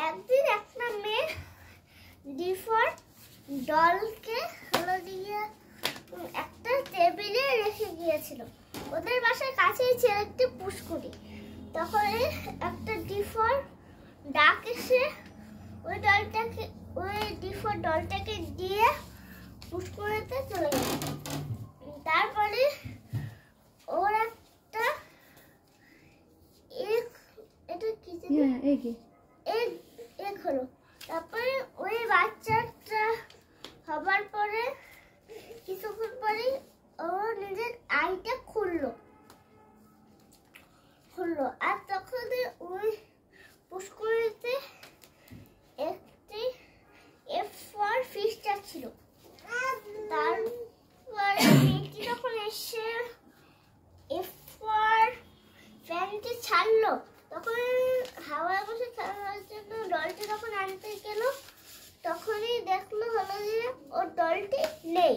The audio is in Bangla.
একদিন একটা মেয়ে ডিফর ডলকে হলো দিয়ে একটা টেবিলে রেখে গিয়েছিল। ওদের বাসার কাছেই ছিল একটি পুষ্করি। তখন একটা ডিফর ডাক এসে ওই ডিফর ডলটাকে দিয়ে পুষ্করিতে চলে গেল। তারপরে ওর একটা এটা কি এক হলো। তারপরে ওই বাচ্চাটা হবার পরে কিছুক্ষণ পরে ও নিজের আইটা খুললো আর তখন ওই পুষ্করিতে একটি এফ ফর ফিশ ট্যাগ ছিল। তারপরে মেয়েটি যখন এসে এফ ফর ফ্যানটি ছাড়লো, তখন হাওয়ায় বসে খেলার জন্য ডলটি যখন আনতে গেল, তখনই দেখলো হলো যে ওর ডলটি নেই।